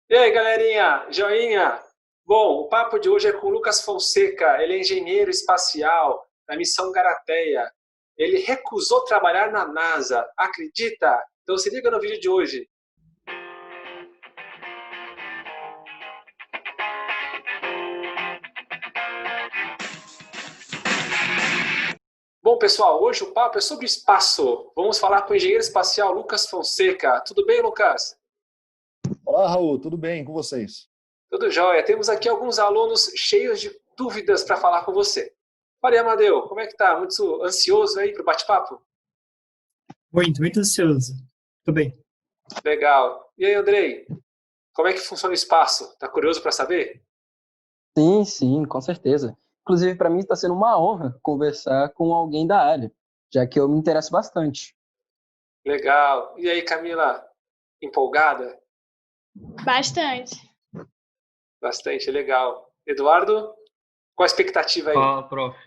E aí, galerinha, joinha? Bom, o papo de hoje é com o Lucas Fonseca. Ele é engenheiro espacial da missão Garateia. Ele recusou trabalhar na NASA, acredita? Então se liga no vídeo de hoje. Bom, pessoal, hoje o papo é sobre espaço. Vamos falar com o engenheiro espacial Lucas Fonseca. Tudo bem, Lucas? Olá, Raul, tudo bem com vocês? Tudo jóia. Temos aqui alguns alunos cheios de dúvidas para falar com você. Fala aí, Amadeu, como é que tá? Muito ansioso aí para o bate-papo? Muito ansioso. Tô bem. Legal. E aí, Andrei? Como é que funciona o espaço? Tá curioso para saber? Sim, sim, com certeza. Inclusive, para mim está sendo uma honra conversar com alguém da área, já que eu me interesso bastante. Legal. E aí, Camila? Empolgada? Bastante. Bastante, legal. Eduardo, qual a expectativa aí? Fala, prof.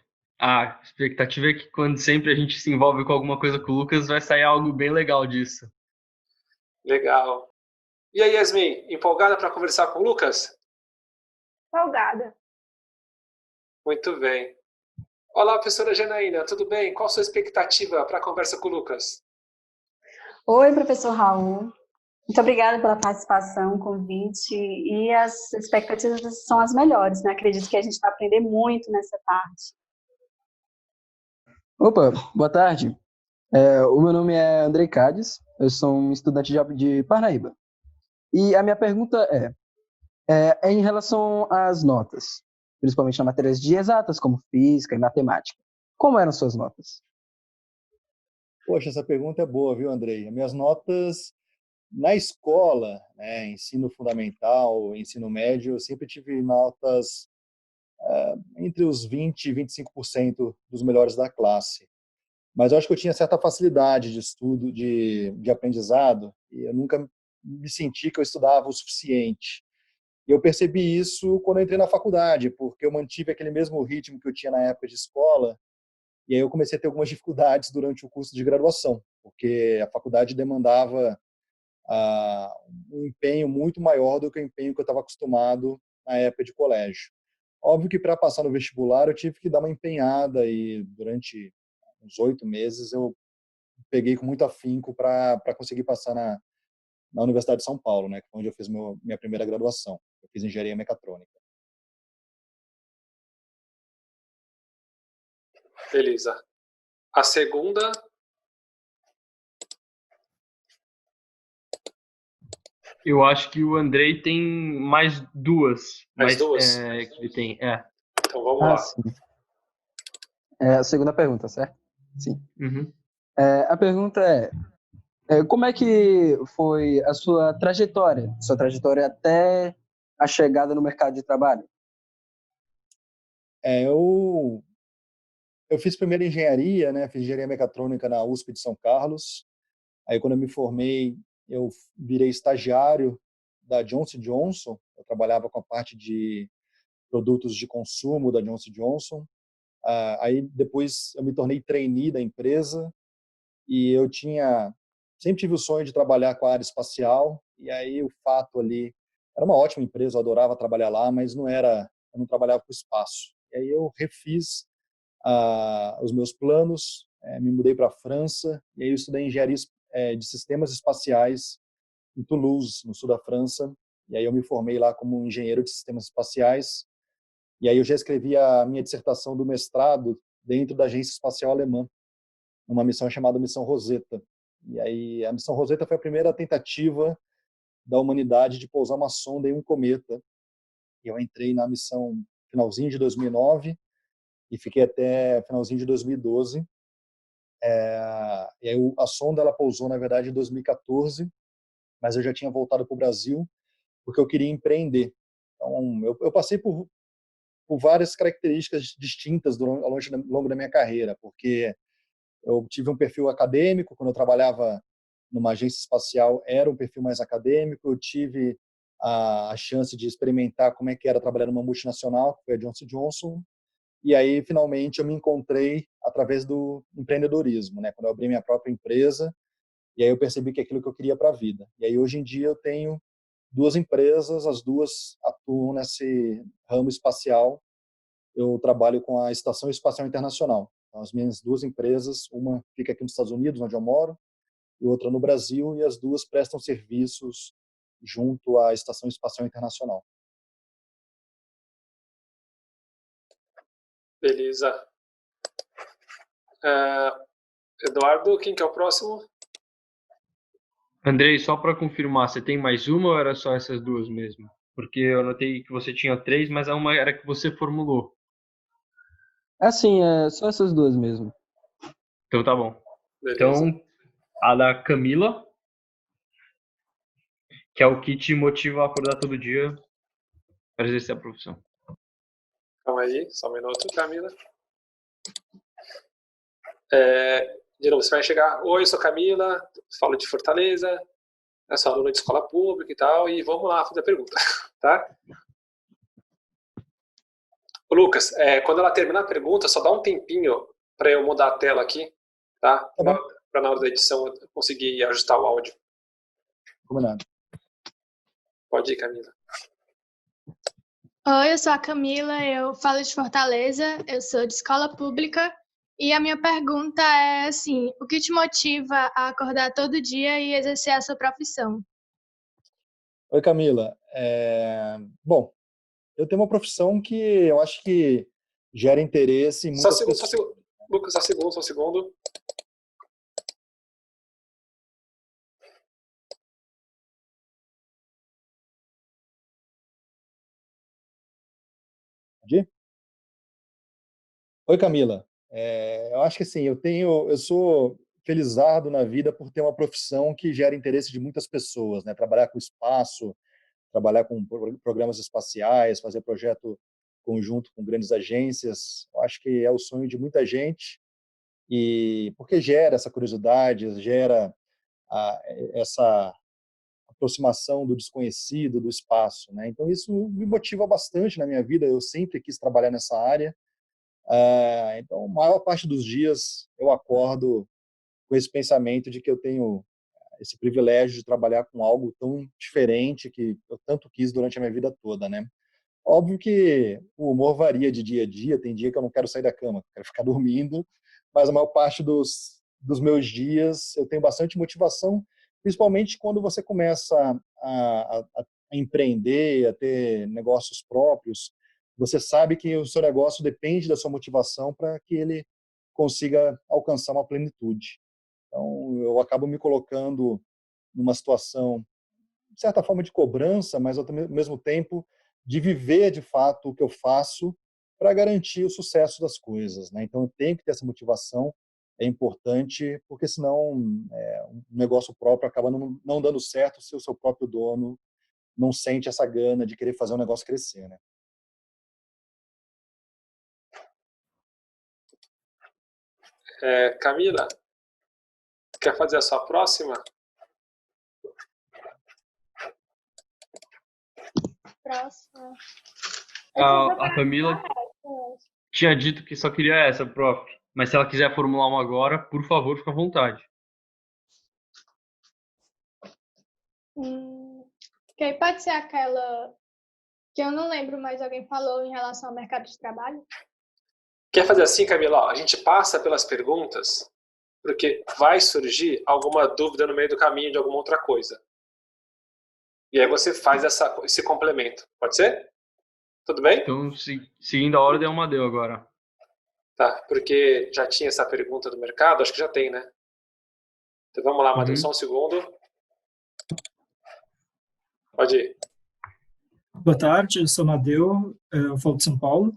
A expectativa é que quando sempre a gente se envolve com alguma coisa com o Lucas, vai sair algo bem legal disso. Legal. E aí, Yasmin, empolgada para conversar com o Lucas? Salgada. Muito bem. Olá, professora Janaína, tudo bem? Qual a sua expectativa para a conversa com o Lucas? Oi, professor Raul. Muito obrigada pela participação, convite. E as expectativas são as melhores, né? Acredito que a gente vai aprender muito nessa parte. Opa, boa tarde. O meu nome é Andrei Cades, eu sou um estudante de Parnaíba. E a minha pergunta é em relação às notas, principalmente nas matérias de exatas, como física e matemática. Como eram suas notas? Poxa, essa pergunta é boa, viu, Andrei? As minhas notas na escola, né, ensino fundamental, ensino médio, eu sempre tive notas entre os 20 e 25% dos melhores da classe. Mas eu acho que eu tinha certa facilidade de estudo, de aprendizado, e eu nunca me senti que eu estudava o suficiente. E eu percebi isso quando eu entrei na faculdade, porque eu mantive aquele mesmo ritmo que eu tinha na época de escola. E aí eu comecei a ter algumas dificuldades durante o curso de graduação, porque a faculdade demandava um empenho muito maior do que o empenho que eu estava acostumado na época de colégio. Óbvio que para passar no vestibular eu tive que dar uma empenhada e durante uns 8 meses eu peguei com muito afinco para conseguir passar na Universidade de São Paulo, né, onde eu fiz minha primeira graduação. Eu fiz engenharia mecatrônica. Beleza. A segunda, Eu acho que o Andrei tem mais duas, as mas duas. que ele tem. Então vamos Ah, lá. sim. A segunda pergunta, certo? Sim. Uhum. A pergunta como é que foi a sua trajetória até a chegada no mercado de trabalho? Eu fiz primeiro engenharia, né, fiz engenharia mecatrônica na USP de São Carlos. Aí quando eu me formei, eu virei estagiário da Johnson Johnson. Eu trabalhava com a parte de produtos de consumo da Johnson Johnson. Aí depois eu me tornei trainee da empresa e eu sempre tive o sonho de trabalhar com a área espacial. E aí o fato ali era uma ótima empresa, eu adorava trabalhar lá, mas eu não trabalhava com espaço. E aí eu refiz os meus planos, me mudei para a França e aí eu estudei engenharia de sistemas espaciais em Toulouse, no sul da França. E aí eu me formei lá como engenheiro de sistemas espaciais. E aí eu já escrevi a minha dissertação do mestrado dentro da Agência Espacial Alemã, numa missão chamada Missão Rosetta. E aí a Missão Rosetta foi a primeira tentativa da humanidade de pousar uma sonda em um cometa. E eu entrei na missão finalzinho de 2009 e fiquei até finalzinho de 2012. E aí a sonda ela pousou, na verdade, em 2014, mas eu já tinha voltado para o Brasil porque eu queria empreender. Então, eu passei por várias características distintas ao longo da minha carreira, porque eu tive um perfil acadêmico, quando eu trabalhava numa agência espacial, era um perfil mais acadêmico, eu tive a chance de experimentar como é que era trabalhar numa multinacional, que foi a Johnson Johnson, e aí, finalmente, eu me encontrei através do empreendedorismo, né? Quando eu abri minha própria empresa, e aí eu percebi que é aquilo que eu queria para a vida. E aí, hoje em dia, eu tenho duas empresas, as duas atuam nesse ramo espacial. Eu trabalho com a Estação Espacial Internacional. Então, as minhas duas empresas, uma fica aqui nos Estados Unidos, onde eu moro, e outra no Brasil, e as duas prestam serviços junto à Estação Espacial Internacional. Beleza. Eduardo, quem que é o próximo? Andrei, só para confirmar, você tem mais uma ou era só essas duas mesmo? Porque eu notei que você tinha três, mas a uma era que você formulou. Assim, só essas duas mesmo. Então tá bom. Beleza. Então, a da Camila, que é o que te motiva a acordar todo dia para exercer a profissão. Calma aí, só um minuto, Camila. De novo, você vai chegar. Oi, eu sou Camila, falo de Fortaleza, eu sou aluna de escola pública e tal, e vamos lá fazer a pergunta, tá? Ô, Lucas, quando ela terminar a pergunta, só dá um tempinho para eu mudar a tela aqui, tá? Para na hora da edição eu conseguir ajustar o áudio. Combinado. Pode ir, Camila. Oi, eu sou a Camila, eu falo de Fortaleza, eu sou de escola pública e a minha pergunta é assim, o que te motiva a acordar todo dia e exercer a sua profissão? Oi, Camila. Bom, eu tenho uma profissão que eu acho que gera interesse em Só um muitas segundo, pessoas. Lucas, só um segundo. Oi, Camila. Eu acho que assim, eu sou felizardo na vida por ter uma profissão que gera interesse de muitas pessoas, né? Trabalhar com espaço, trabalhar com programas espaciais, fazer projeto conjunto com grandes agências. Eu acho que é o sonho de muita gente e porque gera essa curiosidade, gera essa aproximação do desconhecido, do espaço, né? Então isso me motiva bastante na minha vida. Eu sempre quis trabalhar nessa área. Então, a maior parte dos dias eu acordo com esse pensamento de que eu tenho esse privilégio de trabalhar com algo tão diferente que eu tanto quis durante a minha vida toda, né? Óbvio que o humor varia de dia a dia, tem dia que eu não quero sair da cama, quero ficar dormindo, mas a maior parte dos meus dias eu tenho bastante motivação, principalmente quando você começa a empreender, a ter negócios próprios, você sabe que o seu negócio depende da sua motivação para que ele consiga alcançar uma plenitude. Então, eu acabo me colocando numa situação, de certa forma, de cobrança, mas ao mesmo tempo de viver de fato o que eu faço para garantir o sucesso das coisas, né? Então, eu tenho que ter essa motivação, é importante, porque senão um negócio próprio acaba não dando certo se o seu próprio dono não sente essa gana de querer fazer o negócio crescer, né? Camila, quer fazer a sua próxima? Próxima. A Camila tinha dito que só queria essa, prof. Mas se ela quiser formular uma agora, por favor, fica à vontade. Ok, pode ser aquela que eu não lembro, mas alguém falou em relação ao mercado de trabalho? Quer fazer assim, Camila? Ó, a gente passa pelas perguntas, porque vai surgir alguma dúvida no meio do caminho de alguma outra coisa. E aí você faz esse complemento. Pode ser? Tudo bem? Então, seguindo a ordem, é uma deu agora. Tá, porque já tinha essa pergunta do mercado, acho que já tem, né? Então vamos lá, Matheus, só um segundo. Pode ir. Boa tarde, eu sou Madeu, eu falo de São Paulo.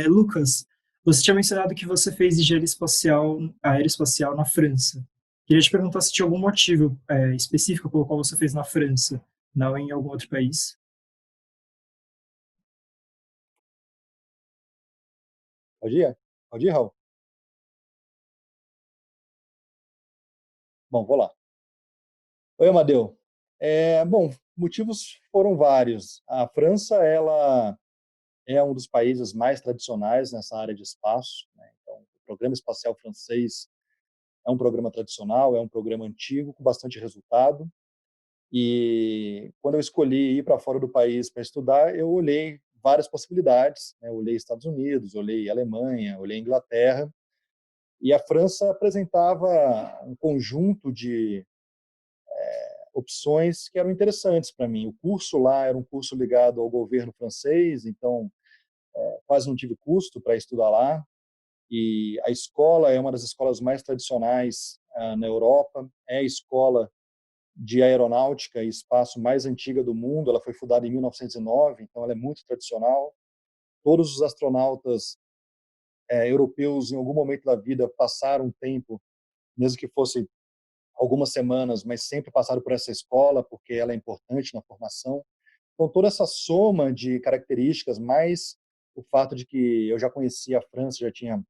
Lucas, você tinha mencionado que você fez engenharia aeroespacial na França. Queria te perguntar se tinha algum motivo específico pelo qual você fez na França, não em algum outro país. Pode ir? Pode ir, Raul? Bom, vou lá. Oi, Amadeu. Bom, motivos foram vários. A França, ela é um dos países mais tradicionais nessa área de espaço, né? Então, o programa espacial francês é um programa tradicional, é um programa antigo, com bastante resultado. E quando eu escolhi ir para fora do país para estudar, eu olhei várias possibilidades, né? Eu olhei Estados Unidos, olhei Alemanha, olhei Inglaterra, e a França apresentava um conjunto de opções que eram interessantes para mim. O curso lá era um curso ligado ao governo francês, então quase não tive custo para estudar lá. E a escola é uma das escolas mais tradicionais na Europa, é a escola de aeronáutica e espaço mais antiga do mundo. Ela foi fundada em 1909, então ela é muito tradicional. Todos os astronautas europeus, em algum momento da vida, passaram um tempo, mesmo que fosse algumas semanas, mas sempre passaram por essa escola, porque ela é importante na formação. Então, toda essa soma de características, mais o fato de que eu já conhecia a França, já tinha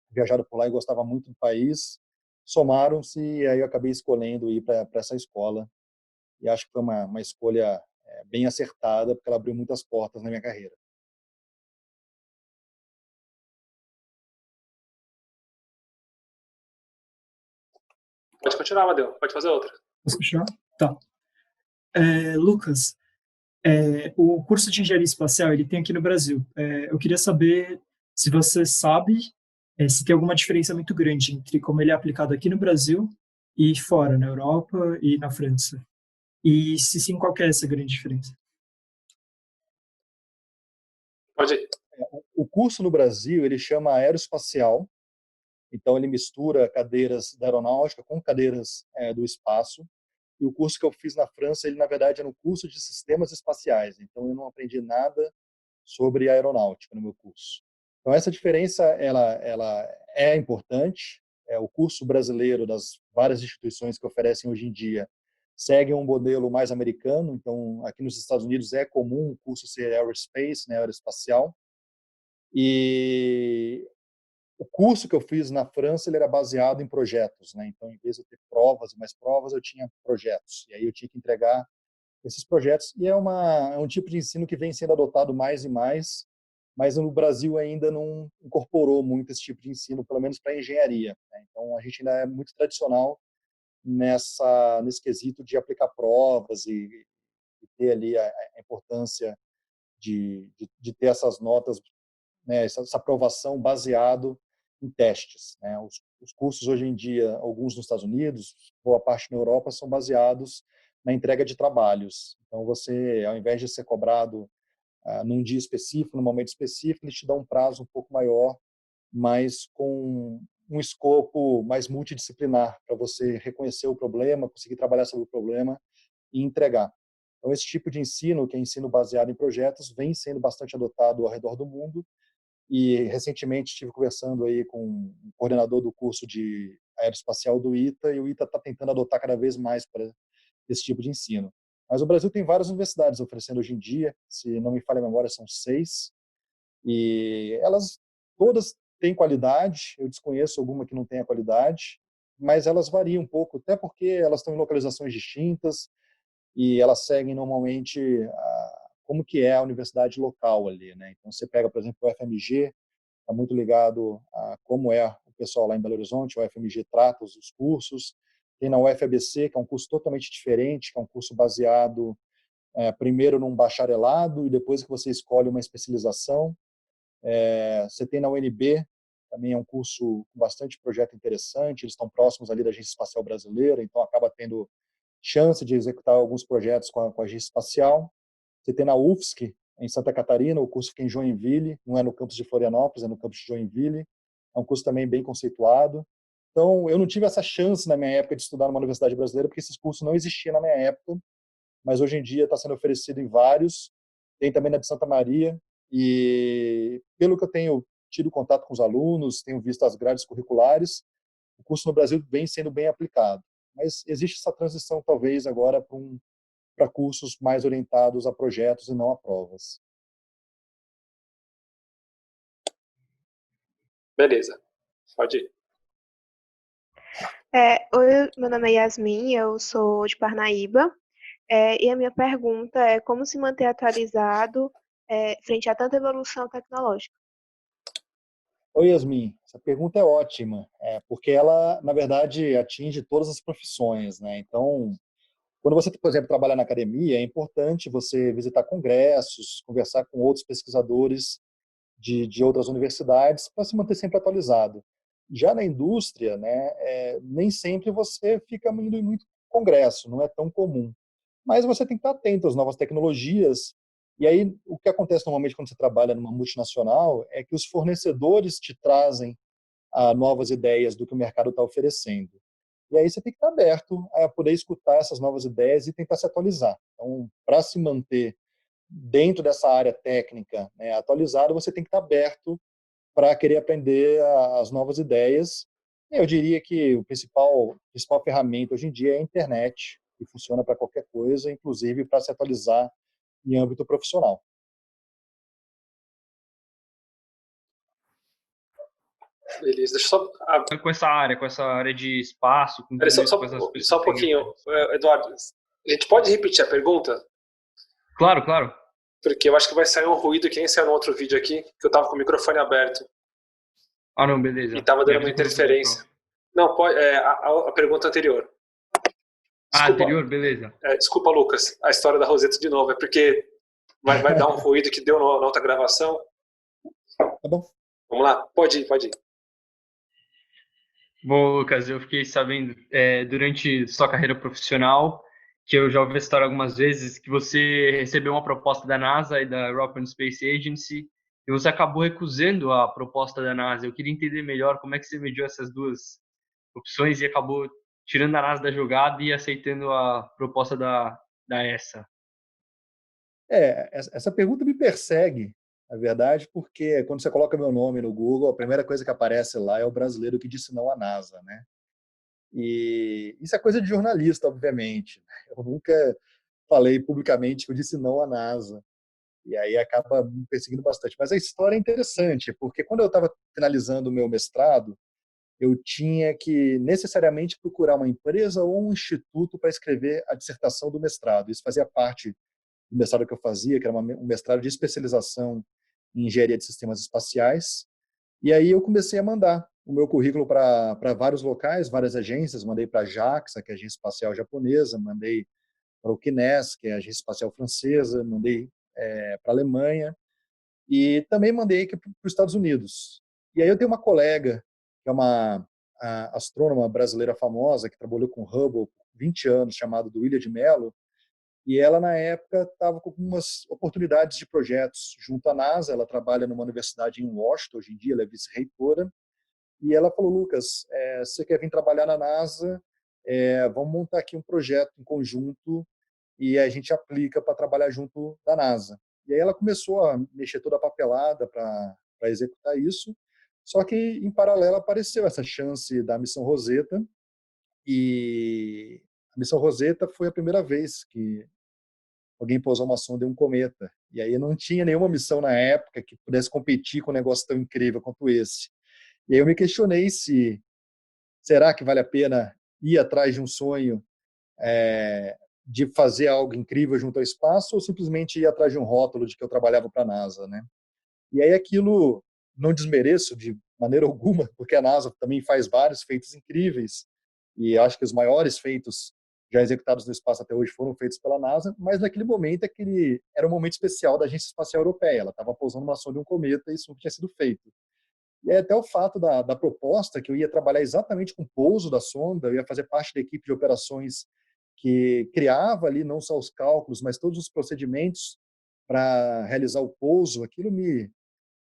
viajado por lá e gostava muito do país, somaram-se e aí eu acabei escolhendo ir para essa escola. E acho que foi uma escolha bem acertada, porque ela abriu muitas portas na minha carreira. Pode continuar, Amadeu. Pode fazer outra. Posso continuar? Tá. Lucas, o curso de engenharia espacial ele tem aqui no Brasil. Eu queria saber se você sabe se tem alguma diferença muito grande entre como ele é aplicado aqui no Brasil e fora, na Europa e na França. E se sim, qual que é essa grande diferença? Pode ir. O curso no Brasil ele chama aeroespacial, então ele mistura cadeiras da aeronáutica com cadeiras do espaço. E o curso que eu fiz na França, ele na verdade era um curso de sistemas espaciais, então eu não aprendi nada sobre aeronáutica no meu curso. Então essa diferença ela é importante. O curso brasileiro das várias instituições que oferecem hoje em dia segue um modelo mais americano. Então aqui nos Estados Unidos é comum o curso ser aerospace, né, aeroespacial. E o curso que eu fiz na França ele era baseado em projetos, né? Então, em vez de eu ter provas e mais provas, eu tinha projetos. E aí eu tinha que entregar esses projetos. E é um tipo de ensino que vem sendo adotado mais e mais, mas no Brasil ainda não incorporou muito esse tipo de ensino, pelo menos para engenharia, né? Então, a gente ainda é muito tradicional nesse quesito de aplicar provas e ter ali a importância de ter essas notas, né, essa aprovação baseado em testes, né? Os cursos hoje em dia, alguns nos Estados Unidos, boa parte na Europa, são baseados na entrega de trabalhos. Então, você, ao invés de ser cobrado num dia específico, num momento específico, eles te dão um prazo um pouco maior, mas com um escopo mais multidisciplinar, para você reconhecer o problema, conseguir trabalhar sobre o problema e entregar. Então, esse tipo de ensino, que é ensino baseado em projetos, vem sendo bastante adotado ao redor do mundo. E recentemente estive conversando aí com o coordenador do curso de aeroespacial do ITA, e o ITA está tentando adotar cada vez mais para esse tipo de ensino. Mas o Brasil tem várias universidades oferecendo hoje em dia, se não me falha a memória, são 6, e elas todas têm qualidade. Eu desconheço alguma que não tenha qualidade, mas elas variam um pouco, até porque elas estão em localizações distintas e elas seguem normalmente como que é a universidade local ali, né? Então você pega, por exemplo, o FMG, está muito ligado a como é o pessoal lá em Belo Horizonte. O FMG trata os cursos. Tem na UFABC, que é um curso totalmente diferente, que é um curso baseado primeiro num bacharelado e depois que você escolhe uma especialização. Você tem na UNB, também é um curso com bastante projeto interessante. Eles estão próximos ali da Agência Espacial Brasileira, então acaba tendo chance de executar alguns projetos com a Agência Espacial. Você tem na UFSC, em Santa Catarina, o curso fica em Joinville, não é no campus de Florianópolis, é no campus de Joinville. É um curso também bem conceituado. Então, eu não tive essa chance na minha época de estudar numa universidade brasileira, porque esses cursos não existiam na minha época, mas hoje em dia está sendo oferecido em vários. Tem também na de Santa Maria, e pelo que eu tenho tido contato com os alunos, tenho visto as grades curriculares, o curso no Brasil vem sendo bem aplicado. Mas existe essa transição, talvez, agora para cursos mais orientados a projetos e não a provas. Beleza. Pode ir. Oi, meu nome é Yasmin, eu sou de Parnaíba, e a minha pergunta é como se manter atualizado frente a tanta evolução tecnológica? Oi, Yasmin. Essa pergunta é ótima, porque ela, na verdade, atinge todas as profissões, né? Então, Quando você, por exemplo, trabalha na academia, é importante você visitar congressos, conversar com outros pesquisadores de outras universidades para se manter sempre atualizado. Já na indústria, né, nem sempre você fica indo em muito congresso, não é tão comum. Mas você tem que estar atento às novas tecnologias. E aí, o que acontece normalmente quando você trabalha numa multinacional é que os fornecedores te trazem novas ideias do que o mercado está oferecendo. E aí você tem que estar aberto a poder escutar essas novas ideias e tentar se atualizar. Então, para se manter dentro dessa área técnica, né, atualizado, você tem que estar aberto para querer aprender as novas ideias. Eu diria que a principal ferramenta hoje em dia é a internet, que funciona para qualquer coisa, inclusive para se atualizar em âmbito profissional. Beleza, deixa eu só. Com essa área de espaço, com tudo Só, isso, com essas coisas. só um pouquinho, Eduardo. A gente pode repetir a pergunta? Claro, claro. Porque eu acho que vai sair um ruído que nem saiu no outro vídeo aqui, que eu tava com o microfone aberto. Ah, não, beleza. E tava dando uma interferência. Não, pode, a pergunta anterior. Desculpa, anterior, beleza. Desculpa, Lucas, a história da Roseta de novo. É porque vai dar um ruído que deu na outra gravação. Tá bom. Vamos lá, pode ir. Bom, Lucas, eu fiquei sabendo durante sua carreira profissional, que eu já ouvi a história algumas vezes, que você recebeu uma proposta da NASA e da European Space Agency e você acabou recusando a proposta da NASA. Eu queria entender melhor como é que você mediu essas duas opções e acabou tirando a NASA da jogada e aceitando a proposta da ESA. Essa pergunta me persegue, na verdade, porque quando você coloca meu nome no Google, a primeira coisa que aparece lá é o brasileiro que disse não à NASA, né? E isso é coisa de jornalista, obviamente. Eu nunca falei publicamente que eu disse não à NASA. E aí acaba me perseguindo bastante. Mas a história é interessante, porque quando eu estava finalizando o meu mestrado, eu tinha que necessariamente procurar uma empresa ou um instituto para escrever a dissertação do mestrado. Isso fazia parte do mestrado que eu fazia, que era um mestrado de especialização em engenharia de sistemas espaciais. E aí eu comecei a mandar o meu currículo para vários locais, várias agências. Mandei para a JAXA, que é a agência espacial japonesa, mandei para o CNES, que é a agência espacial francesa, mandei para a Alemanha e também mandei para os Estados Unidos. E aí eu tenho uma colega, que é uma astrônoma brasileira famosa, que trabalhou com Hubble por 20 anos, chamada Duília de Mello, e ela, na época, estava com algumas oportunidades de projetos junto à NASA. Ela trabalha numa universidade em Washington, hoje em dia ela é vice-reitora, e ela falou, Lucas, você quer vir trabalhar na NASA? Vamos montar aqui um projeto em conjunto e a gente aplica para trabalhar junto da NASA. E aí ela começou a mexer toda a papelada para executar isso, só que, em paralelo, apareceu essa chance da missão Rosetta, e a missão Rosetta foi a primeira vez que alguém pousou uma sonda em um cometa. E aí não tinha nenhuma missão na época que pudesse competir com um negócio tão incrível quanto esse. E aí eu me questionei se será que vale a pena ir atrás de um sonho de fazer algo incrível junto ao espaço ou simplesmente ir atrás de um rótulo de que eu trabalhava para a NASA, né? E aí aquilo não desmereço de maneira alguma, porque a NASA também faz vários feitos incríveis e acho que os maiores feitos já executados no espaço até hoje foram feitos pela NASA, mas naquele momento era um momento especial da Agência Espacial Europeia. Ela estava pousando uma sonda em um cometa e isso nunca tinha sido feito. E aí até o fato da proposta, que eu ia trabalhar exatamente com o pouso da sonda, eu ia fazer parte da equipe de operações que criava ali não só os cálculos, mas todos os procedimentos para realizar o pouso, aquilo me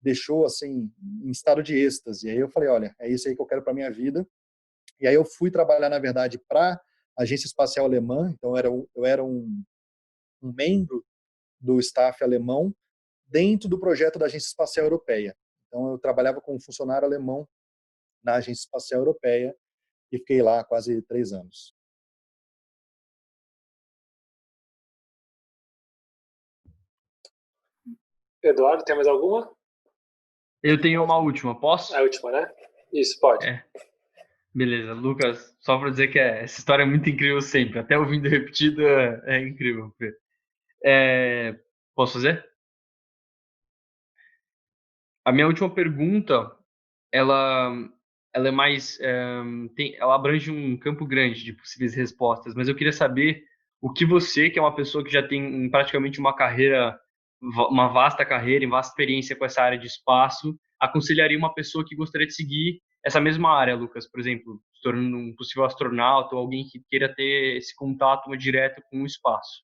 deixou assim em estado de êxtase. E aí eu falei, olha, é isso aí que eu quero para minha vida. E aí eu fui trabalhar, na verdade, para a Agência Espacial Alemã, então eu era um membro do staff alemão dentro do projeto da Agência Espacial Europeia. Então eu trabalhava como funcionário alemão na Agência Espacial Europeia e fiquei lá quase 3 anos. Eduardo, tem mais alguma? Eu tenho uma última, posso? A última, né? Isso, pode. Beleza, Lucas, só para dizer que essa história é muito incrível sempre, até ouvindo repetido é incrível. Posso fazer? A minha última pergunta, ela é mais, ela abrange um campo grande de possíveis respostas, mas eu queria saber o que você, que é uma pessoa que já tem praticamente uma carreira, uma vasta carreira e vasta experiência com essa área de espaço, aconselharia uma pessoa que gostaria de seguir essa mesma área, Lucas, por exemplo, se tornando um possível astronauta ou alguém que queira ter esse contato direto com o espaço?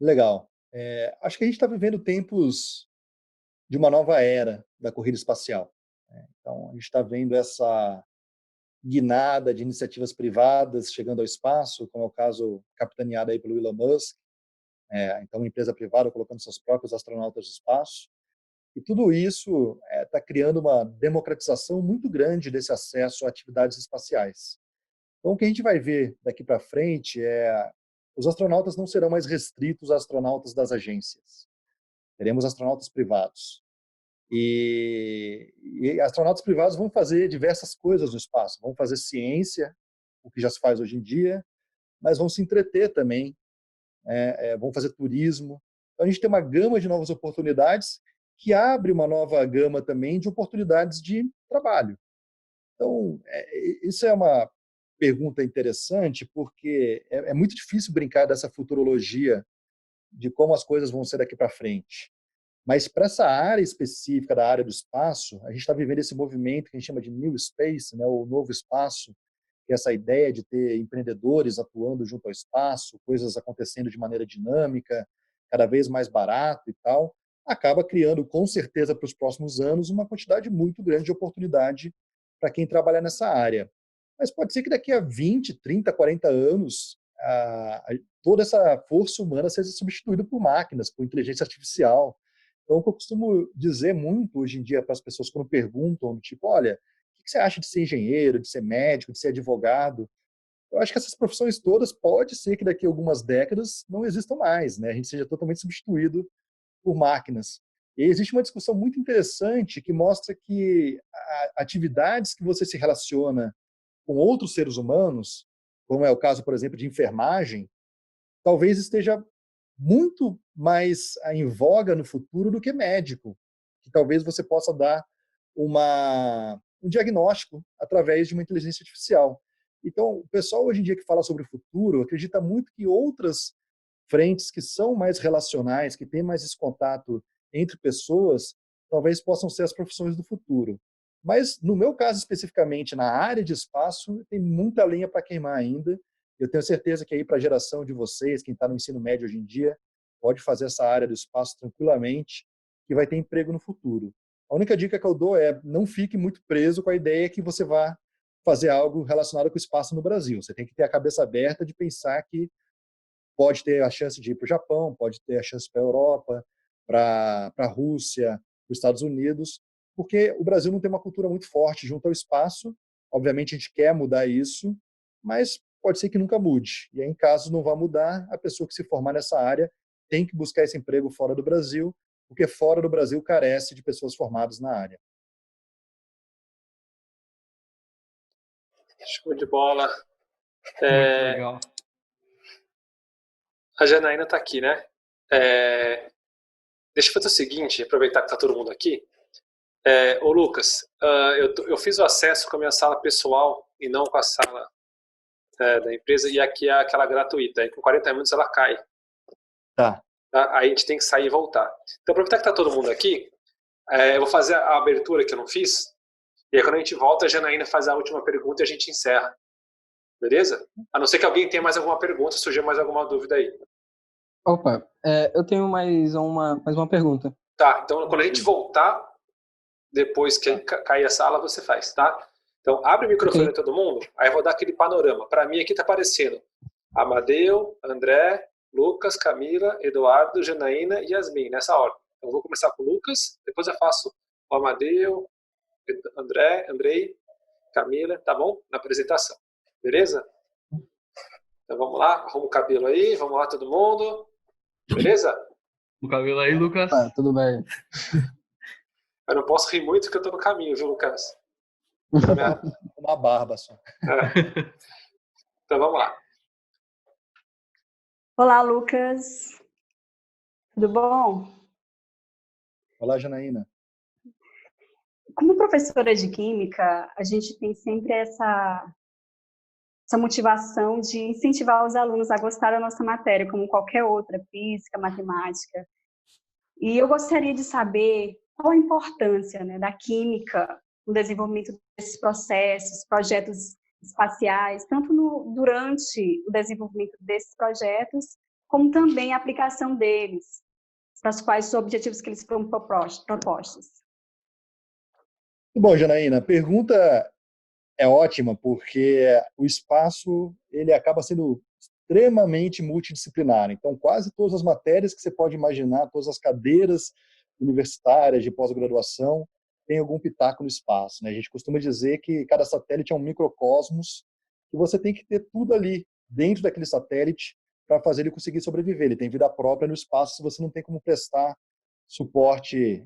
Legal. Acho que a gente está vivendo tempos de uma nova era da corrida espacial. Então, a gente está vendo essa guinada de iniciativas privadas chegando ao espaço, como é o caso capitaneado aí pelo Elon Musk, então uma empresa privada colocando seus próprios astronautas no espaço. E tudo isso está criando uma democratização muito grande desse acesso a atividades espaciais. Então, o que a gente vai ver daqui para frente os astronautas não serão mais restritos a astronautas das agências. Teremos astronautas privados. E astronautas privados vão fazer diversas coisas no espaço. Vão fazer ciência, o que já se faz hoje em dia, mas vão se entreter também, vão fazer turismo. Então, a gente tem uma gama de novas oportunidades que abre uma nova gama também de oportunidades de trabalho. Então, isso é uma pergunta interessante, porque é muito difícil brincar dessa futurologia de como as coisas vão ser daqui para frente. Mas para essa área específica da área do espaço, a gente está vivendo esse movimento que a gente chama de New Space, né, o novo espaço, que é essa ideia de ter empreendedores atuando junto ao espaço, coisas acontecendo de maneira dinâmica, cada vez mais barato e tal, acaba criando, com certeza, para os próximos anos, uma quantidade muito grande de oportunidade para quem trabalha nessa área. Mas pode ser que daqui a 20, 30, 40 anos, toda essa força humana seja substituída por máquinas, por inteligência artificial. Então, o que eu costumo dizer muito hoje em dia para as pessoas quando perguntam, tipo, olha, o que você acha de ser engenheiro, de ser médico, de ser advogado? Eu acho que essas profissões todas pode ser que daqui a algumas décadas não existam mais, né? A gente seja totalmente substituído por máquinas. E existe uma discussão muito interessante que mostra que atividades que você se relaciona com outros seres humanos, como é o caso, por exemplo, de enfermagem, talvez esteja muito mais em voga no futuro do que médico, que talvez você possa dar um diagnóstico através de uma inteligência artificial. Então, o pessoal hoje em dia que fala sobre o futuro acredita muito que outras frentes que são mais relacionais, que têm mais esse contato entre pessoas, talvez possam ser as profissões do futuro. Mas, no meu caso especificamente, na área de espaço, tem muita lenha para queimar ainda. Eu tenho certeza que aí para a geração de vocês, quem está no ensino médio hoje em dia, pode fazer essa área do espaço tranquilamente, que vai ter emprego no futuro. A única dica que eu dou é não fique muito preso com a ideia que você vai fazer algo relacionado com o espaço no Brasil. Você tem que ter a cabeça aberta de pensar que pode ter a chance de ir para o Japão, pode ter a chance para a Europa, para a Rússia, para os Estados Unidos, porque o Brasil não tem uma cultura muito forte junto ao espaço. Obviamente a gente quer mudar isso, mas pode ser que nunca mude. E aí, em caso não vá mudar, a pessoa que se formar nessa área tem que buscar esse emprego fora do Brasil, porque fora do Brasil carece de pessoas formadas na área. Show de bola. Muito legal. A Janaína está aqui, né? Deixa eu fazer o seguinte, aproveitar que está todo mundo aqui. Ô Lucas, eu fiz o acesso com a minha sala pessoal e não com a sala da empresa, e aqui é aquela gratuita. Aí com 40 minutos ela cai. Tá. Aí a gente tem que sair e voltar. Então, aproveitar que está todo mundo aqui, eu vou fazer a abertura que eu não fiz, e aí quando a gente volta, a Janaína faz a última pergunta e a gente encerra. Beleza? A não ser que alguém tenha mais alguma pergunta, surgiu mais alguma dúvida aí. Opa, eu tenho mais uma pergunta. Tá, então quando a gente voltar, depois que cair a sala, você faz, tá? Então, abre o microfone de todo mundo, aí eu vou dar aquele panorama. Para mim aqui tá aparecendo Amadeu, André, Lucas, Camila, Eduardo, Janaína e Yasmin, nessa ordem. Então, eu vou começar com o Lucas, depois eu faço o Amadeu, André, Andrei, Camila, tá bom? Na apresentação. Beleza? Então vamos lá, arruma o cabelo aí, vamos lá todo mundo. Beleza? O cabelo aí, Lucas. Tudo bem. Eu não posso rir muito porque eu tô no caminho, viu, Lucas? Uma barba só. Então vamos lá. Olá, Lucas. Tudo bom? Olá, Janaína. como professora de química, a gente tem sempre essa motivação de incentivar os alunos a gostar da nossa matéria, como qualquer outra, física, matemática. E eu gostaria de saber qual a importância, né, da química no desenvolvimento desses processos, projetos espaciais, tanto durante o desenvolvimento desses projetos, como também a aplicação deles, para os quais os objetivos que eles foram propostos. Bom, Janaína, a pergunta é ótima, porque o espaço ele acaba sendo extremamente multidisciplinar. Então, quase todas as matérias que você pode imaginar, todas as cadeiras universitárias de pós-graduação, tem algum pitaco no espaço, né? A gente costuma dizer que cada satélite é um microcosmos e você tem que ter tudo ali dentro daquele satélite para fazer ele conseguir sobreviver. Ele tem vida própria no espaço se você não tem como prestar suporte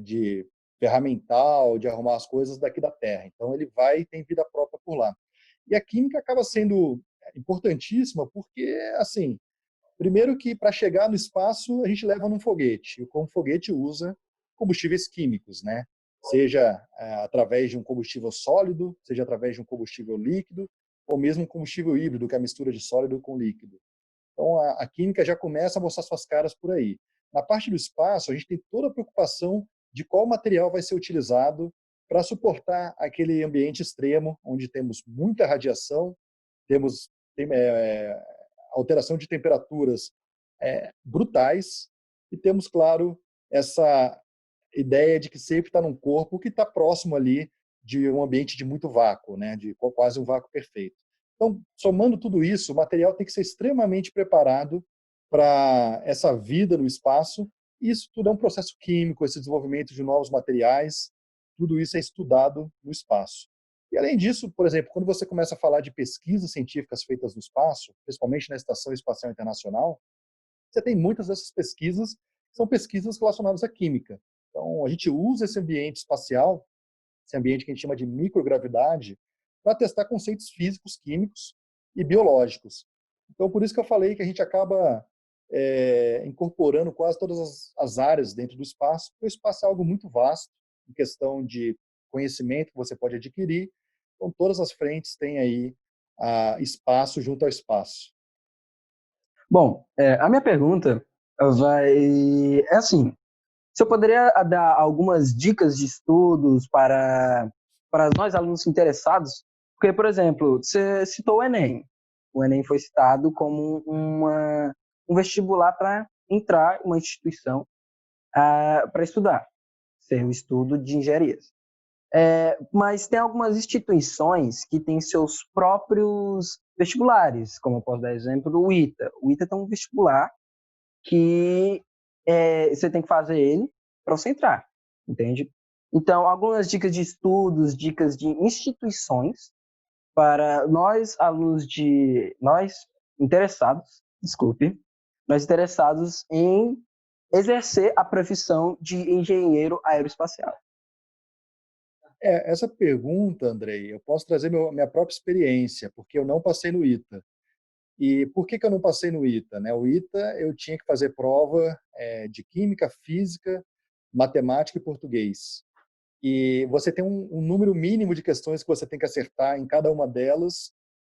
de ferramental, de arrumar as coisas daqui da Terra. Então ele vai e tem vida própria por lá. E a química acaba sendo importantíssima porque, assim, primeiro que para chegar no espaço a gente leva num foguete, e como foguete usa combustíveis químicos, né? Seja através de um combustível sólido, seja através de um combustível líquido, ou mesmo um combustível híbrido, que é a mistura de sólido com líquido. Então a química já começa a mostrar suas caras por aí. Na parte do espaço, a gente tem toda a preocupação de qual material vai ser utilizado para suportar aquele ambiente extremo, onde temos muita radiação, temos alteração de temperaturas brutais, e temos, claro, essa ideia de que sempre está num corpo que está próximo ali de um ambiente de muito vácuo, né, de quase um vácuo perfeito. Então, somando tudo isso, o material tem que ser extremamente preparado para essa vida no espaço. Isso tudo é um processo químico, esse desenvolvimento de novos materiais, tudo isso é estudado no espaço. E além disso, por exemplo, quando você começa a falar de pesquisas científicas feitas no espaço, principalmente na Estação Espacial Internacional, você tem muitas dessas pesquisas que são pesquisas relacionadas à química. Então, a gente usa esse ambiente espacial, esse ambiente que a gente chama de microgravidade, para testar conceitos físicos, químicos e biológicos. Então, por isso que eu falei que a gente acaba incorporando quase todas as áreas dentro do espaço, porque o espaço é algo muito vasto, em questão de conhecimento que você pode adquirir. Então, todas as frentes têm aí espaço junto ao espaço. Bom, a minha pergunta é assim, se eu poderia dar algumas dicas de estudos para nós alunos interessados, porque, por exemplo, você citou o Enem. O Enem foi citado como um vestibular para entrar em uma instituição para estudar, ser um estudo de engenharias. Mas tem algumas instituições que têm seus próprios vestibulares, como eu posso dar exemplo do ITA. O ITA tem um vestibular que você tem que fazer ele para você entrar, entende? Então, algumas dicas de estudos, dicas de instituições para nós alunos nós interessados em exercer a profissão de engenheiro aeroespacial. Essa pergunta, Andrei, eu posso trazer minha própria experiência, porque eu não passei no ITA. E por que eu não passei no ITA, né? O ITA eu tinha que fazer prova de química, física, matemática e português. E você tem um número mínimo de questões que você tem que acertar em cada uma delas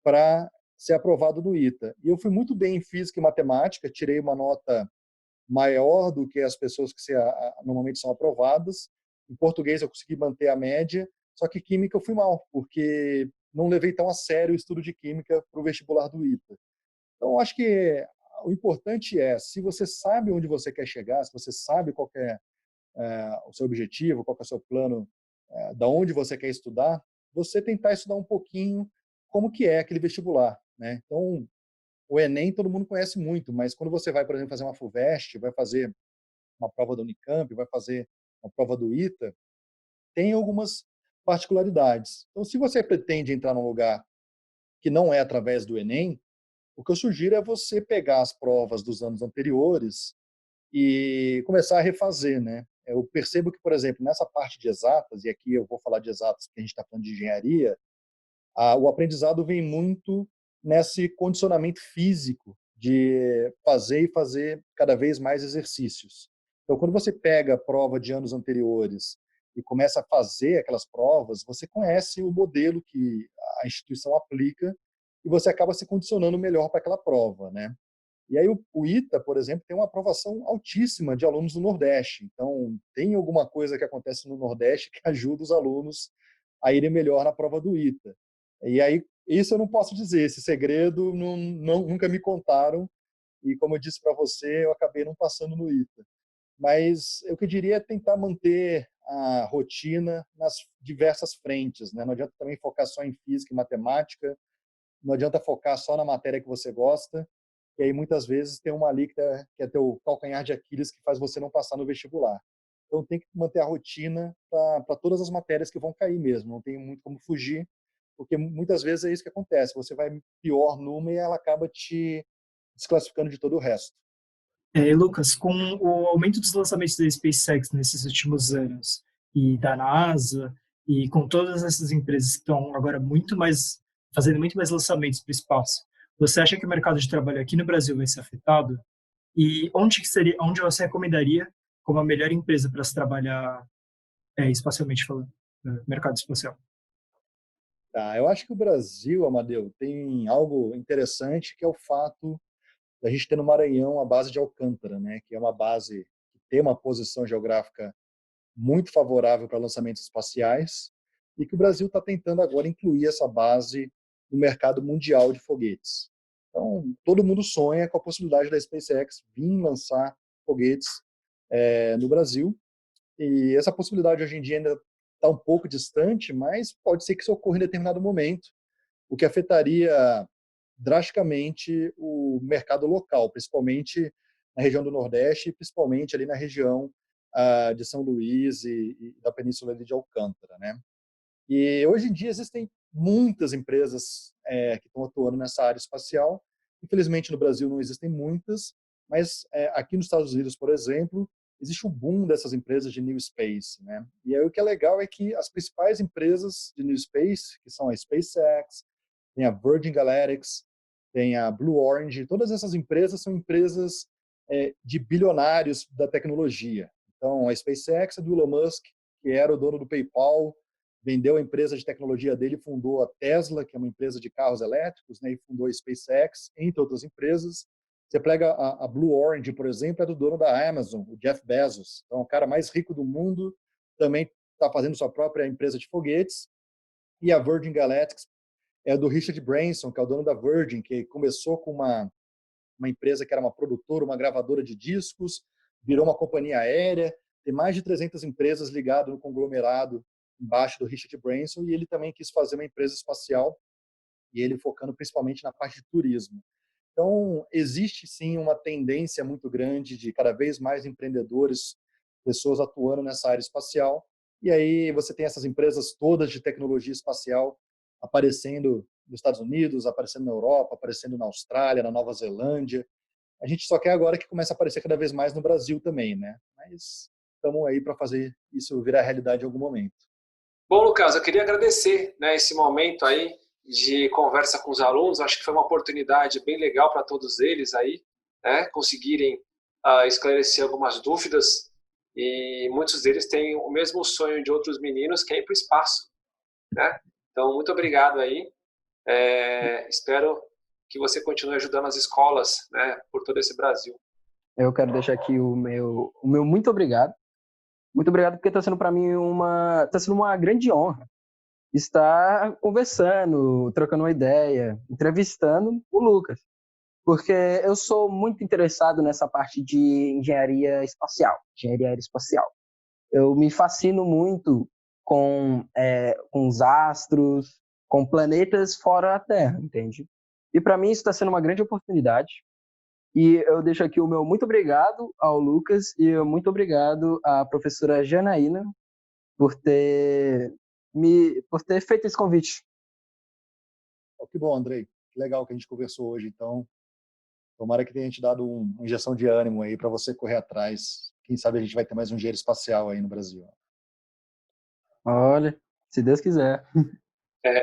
para ser aprovado no ITA. E eu fui muito bem em física e matemática, tirei uma nota maior do que as pessoas que normalmente são aprovadas. Em português eu consegui manter a média, só que química eu fui mal, porque não levei tão a sério o estudo de química para o vestibular do ITA. Então, acho que o importante se você sabe onde você quer chegar, se você sabe qual é o seu objetivo, qual é o seu plano, da onde você quer estudar, você tentar estudar um pouquinho como que é aquele vestibular, né? Então, o Enem todo mundo conhece muito, mas quando você vai, por exemplo, fazer uma FUVEST, vai fazer uma prova da Unicamp, vai fazer uma prova do ITA, tem algumas particularidades. Então, se você pretende entrar num lugar que não é através do Enem, o que eu sugiro é você pegar as provas dos anos anteriores e começar a refazer, né? Eu percebo que, por exemplo, nessa parte de exatas, e aqui eu vou falar de exatas porque a gente está falando de engenharia, o aprendizado vem muito nesse condicionamento físico de fazer e fazer cada vez mais exercícios. Então, quando você pega a prova de anos anteriores e começa a fazer aquelas provas, você conhece o modelo que a instituição aplica e você acaba se condicionando melhor para aquela prova, né? E aí o ITA, por exemplo, tem uma aprovação altíssima de alunos do Nordeste. Então, tem alguma coisa que acontece no Nordeste que ajuda os alunos a irem melhor na prova do ITA. E aí, isso eu não posso dizer, esse segredo nunca me contaram, e como eu disse para você, eu acabei não passando no ITA. Mas o que eu diria é tentar manter a rotina nas diversas frentes, né? Não adianta também focar só em física e matemática, não adianta focar só na matéria que você gosta, e aí muitas vezes tem uma ali que é teu calcanhar de Aquiles que faz você não passar no vestibular. Então tem que manter a rotina para todas as matérias que vão cair mesmo, não tem muito como fugir, porque muitas vezes é isso que acontece, você vai pior numa e ela acaba te desclassificando de todo o resto. Lucas, com o aumento dos lançamentos da SpaceX nesses últimos anos e da NASA e com todas essas empresas que estão agora fazendo muito mais lançamentos para o espaço, você acha que o mercado de trabalho aqui no Brasil vai ser afetado? E onde você recomendaria como a melhor empresa para se trabalhar espacialmente falando, mercado espacial? Tá, eu acho que o Brasil, Amadeu, tem algo interessante que é o fato da gente ter no Maranhão a base de Alcântara, né, que é uma base que tem uma posição geográfica muito favorável para lançamentos espaciais e que o Brasil está tentando agora incluir essa base no mercado mundial de foguetes. Então, todo mundo sonha com a possibilidade da SpaceX vir lançar foguetes no Brasil, e essa possibilidade hoje em dia ainda está um pouco distante, mas pode ser que isso ocorra em determinado momento, o que afetaria drasticamente o mercado local, principalmente na região do Nordeste, principalmente ali na região de São Luís e da Península de Alcântara, né? E hoje em dia existem muitas empresas que estão atuando nessa área espacial. Infelizmente no Brasil não existem muitas, mas aqui nos Estados Unidos, por exemplo, existe um boom dessas empresas de New Space, né? E aí o que é legal é que as principais empresas de New Space, que são a SpaceX, tem a Virgin Galactic, tem a Blue Origin, todas essas empresas são empresas de bilionários da tecnologia. Então, a SpaceX é do Elon Musk, que era o dono do PayPal, vendeu a empresa de tecnologia dele, fundou a Tesla, que é uma empresa de carros elétricos, né, e fundou a SpaceX, entre outras empresas. Você pega a Blue Origin, por exemplo, é do dono da Amazon, o Jeff Bezos. Então, o cara mais rico do mundo também está fazendo sua própria empresa de foguetes. E a Virgin Galactic é do Richard Branson, que é o dono da Virgin, que começou com uma empresa que era uma produtora, uma gravadora de discos, virou uma companhia aérea, tem mais de 300 empresas ligadas no conglomerado embaixo do Richard Branson, e ele também quis fazer uma empresa espacial, e ele focando principalmente na parte de turismo. Então, existe sim uma tendência muito grande de cada vez mais empreendedores, pessoas atuando nessa área espacial, e aí você tem essas empresas todas de tecnologia espacial aparecendo nos Estados Unidos, aparecendo na Europa, aparecendo na Austrália, na Nova Zelândia. A gente só quer agora que comece a aparecer cada vez mais no Brasil também, né? Mas estamos aí para fazer isso virar realidade em algum momento. Bom, Lucas, eu queria agradecer, né, esse momento aí de conversa com os alunos. Acho que foi uma oportunidade bem legal para todos eles aí, né, conseguirem esclarecer algumas dúvidas, e muitos deles têm o mesmo sonho de outros meninos, que é ir para o espaço, né? Então, muito obrigado aí. Espero que você continue ajudando as escolas, né, por todo esse Brasil. Eu quero deixar aqui o meu muito obrigado. Muito obrigado, porque está sendo para mim uma grande honra estar conversando, trocando uma ideia, entrevistando o Lucas, porque eu sou muito interessado nessa parte de engenharia aeroespacial. Eu me fascino muito com os astros, com planetas fora da Terra, entende? E para mim isso está sendo uma grande oportunidade. E eu deixo aqui o meu muito obrigado ao Lucas e muito obrigado à professora Janaína por ter feito esse convite. Que bom, Andrei. Que legal que a gente conversou hoje. Então, tomara que tenha te dado uma injeção de ânimo aí para você correr atrás. Quem sabe a gente vai ter mais um engenheiro espacial aí no Brasil. Olha, se Deus quiser.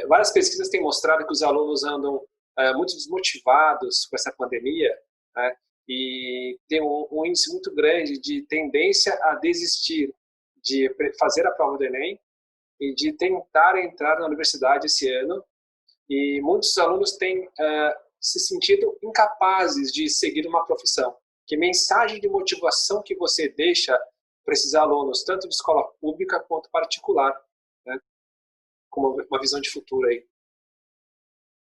Várias pesquisas têm mostrado que os alunos andam muito desmotivados com essa pandemia, né? E tem um índice muito grande de tendência a desistir de fazer a prova do Enem e de tentar entrar na universidade esse ano. E muitos alunos têm se sentido incapazes de seguir uma profissão. Que mensagem de motivação que você deixa para esses alunos, tanto de escola pública quanto particular, né? Com uma visão de futuro aí.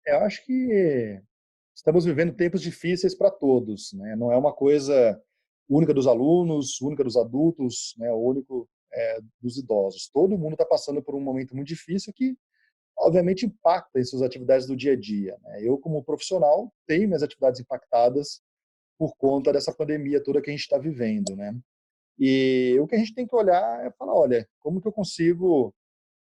Eu acho que estamos vivendo tempos difíceis para todos, né? Não é uma coisa única dos alunos, única dos adultos, né? Único dos idosos. Todo mundo está passando por um momento muito difícil que, obviamente, impacta em suas atividades do dia a dia, né? Eu, como profissional, tenho minhas atividades impactadas por conta dessa pandemia toda que a gente está vivendo, né? E o que a gente tem que olhar é falar, olha, como que eu consigo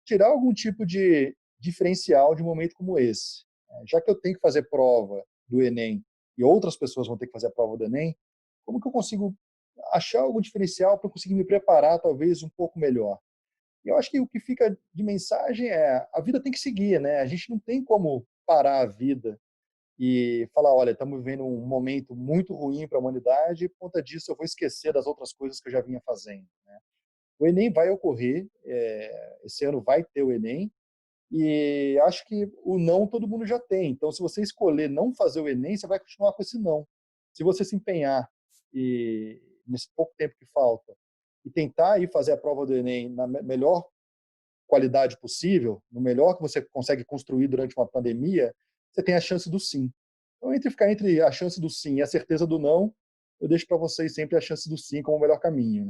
tirar algum tipo de diferencial de um momento como esse? Já que eu tenho que fazer prova do Enem e outras pessoas vão ter que fazer a prova do Enem, como que eu consigo achar algum diferencial para conseguir me preparar talvez um pouco melhor? E eu acho que o que fica de mensagem é a vida tem que seguir, né? A gente não tem como parar a vida e falar, olha, estamos vivendo um momento muito ruim para a humanidade e por conta disso eu vou esquecer das outras coisas que eu já vinha fazendo, né? O Enem vai ocorrer, esse ano vai ter o Enem, e acho que o não todo mundo já tem. Então, se você escolher não fazer o Enem, você vai continuar com esse não. Se você se empenhar e nesse pouco tempo que falta e tentar ir fazer a prova do Enem na melhor qualidade possível, no melhor que você consegue construir durante uma pandemia, você tem a chance do sim. Então, ficar entre a chance do sim e a certeza do não, eu deixo para vocês sempre a chance do sim como o melhor caminho, né?